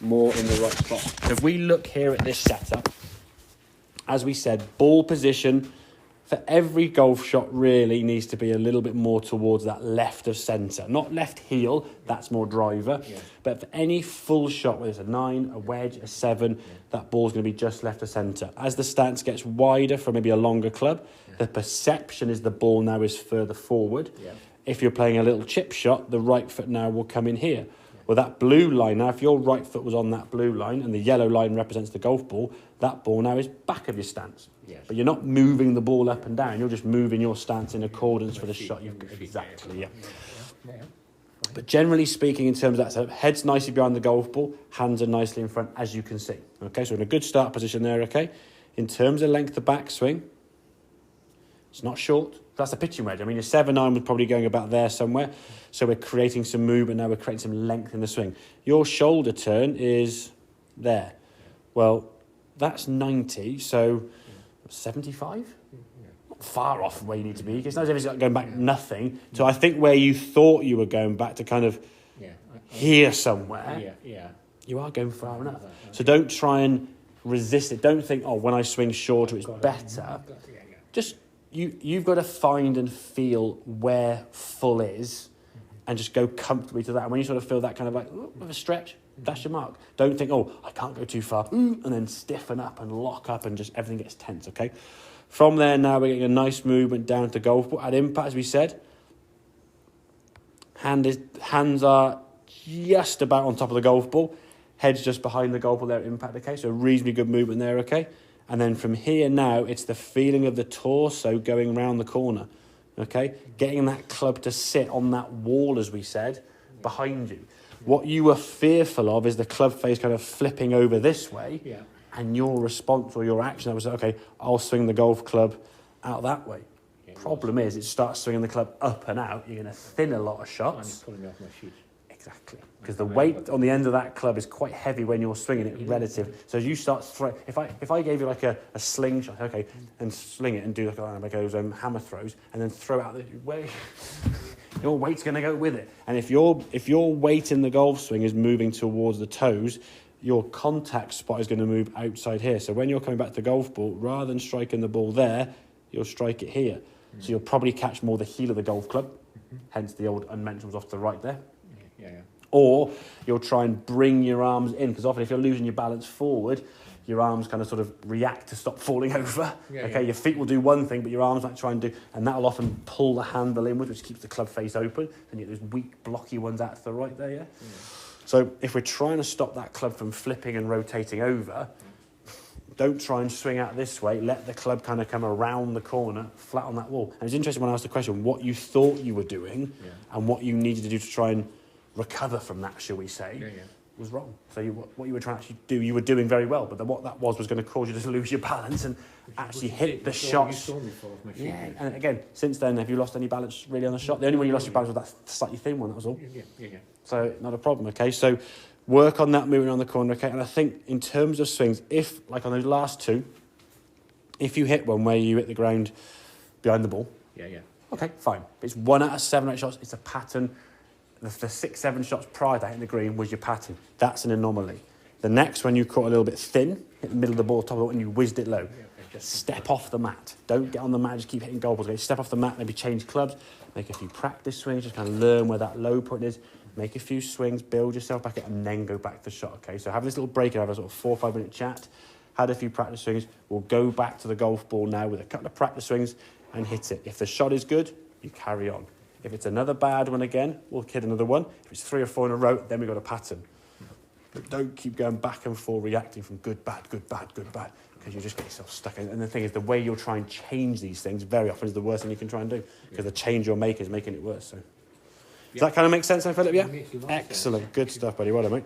more in the right spot. So if we look here at this setup, as we said, ball position for every golf shot really needs to be a little bit more towards that left of centre. Not left heel, that's more driver. Yeah. But for any full shot, whether it's a 9, a wedge, a 7, that ball's going to be just left of centre. As the stance gets wider for maybe a longer club, the perception is the ball now is further forward. Yeah. If you're playing a little chip shot, the right foot now will come in here. Well, that blue line now, if your right foot was on that blue line and the yellow line represents the golf ball, that ball now is back of your stance. Yes. But you're not moving the ball up and down. You're just moving your stance in accordance for the shot you've got. Exactly, yeah. But generally speaking, in terms of that setup, head's nicely behind the golf ball, hands are nicely in front, as you can see. Okay, so we're in a good start position there, okay? In terms of length of backswing, it's not short. That's a pitching wedge. I mean, your 7-9 was probably going about there somewhere. So we're creating some movement now. We're creating some length in the swing. Your shoulder turn is there. Well, that's 90, so 75? Not far off where you need to be. It's not as if it's going back nothing. So I think where you thought you were going back to kind of here somewhere, you are going far enough. So don't try and resist it. Don't think, oh, when I swing shorter, it's better. Just... You've got to find and feel where full is and just go comfortably to that. And when you sort of feel that kind of like, with a stretch, that's your mark. Don't think, oh, I can't go too far, and then stiffen up and lock up and just everything gets tense, okay? From there now, we're getting a nice movement down to golf ball. At impact, as we said, hands are just about on top of the golf ball. Head's just behind the golf ball there at impact, okay? So reasonably good movement there, okay? And then from here now, it's the feeling of the torso going round the corner, okay? Getting that club to sit on that wall, as we said, behind you. What you were fearful of is the club face kind of flipping over this way, and your response or your action was, okay, I'll swing the golf club out that way. Problem is, it starts swinging the club up and out. You're going to thin a lot of shots. And it's pulling me off my feet. Exactly, because the weight on the end of that club is quite heavy when you're swinging it relative. So as you start throwing, if I gave you like a slingshot, okay, and sling it and do like those hammer throws, and then throw out the way, your weight's going to go with it. And if your weight in the golf swing is moving towards the toes, your contact spot is going to move outside here. So when you're coming back to the golf ball, rather than striking the ball there, you'll strike it here. So you'll probably catch more the heel of the golf club, hence the old unmentioned was off to the right there. Or you'll try and bring your arms in, because often if you're losing your balance forward, your arms kind of sort of react to stop falling over. Your feet will do one thing, but your arms might try and do, and that'll often pull the handle inward, which keeps the club face open, and you get those weak, blocky ones out to the right there, So if we're trying to stop that club from flipping and rotating over, don't try and swing out this way. Let the club kind of come around the corner, flat on that wall. And it's interesting when I asked the question, what you thought you were doing and what you needed to do to try and recover from that, shall we say, was wrong. So what you were trying to actually do, you were doing very well, but then what that was going to cause you to lose your balance and actually hit the shots. And again, since then, have you lost any balance really on the shot? The only one you lost your balance was that slightly thin one, that was all. So not a problem, okay? So work on that moving on the corner, okay? And I think in terms of swings, if, like on those last two, if you hit one where you hit the ground behind the ball, okay, fine. It's 1 out of 7 right shots, it's a pattern. The 6-7 shots prior to hitting the green was your pattern. That's an anomaly. The next one you caught a little bit thin, hit the middle of the ball, top of the ball, and you whizzed it low. Step off the mat. Don't get on the mat, just keep hitting golf balls. Okay? Step off the mat, maybe change clubs, make a few practice swings, just kind of learn where that low point is, make a few swings, build yourself back up, and then go back to the shot, okay? So have this little break and have a sort of 4 or 5 minute chat, had a few practice swings, we'll go back to the golf ball now with a couple of practice swings and hit it. If the shot is good, you carry on. If it's another bad one again, we'll hit another one. If it's 3 or 4 in a row, then we've got a pattern. But don't keep going back and forth, reacting from good, bad, good, bad, good, bad, because you just get yourself stuck in. And the thing is, the way you'll try and change these things very often is the worst thing you can try and do, because the change you'll make is making it worse. So, does that kind of make sense, then, Philip? Yeah? Excellent. Good stuff, buddy. Well done, mate.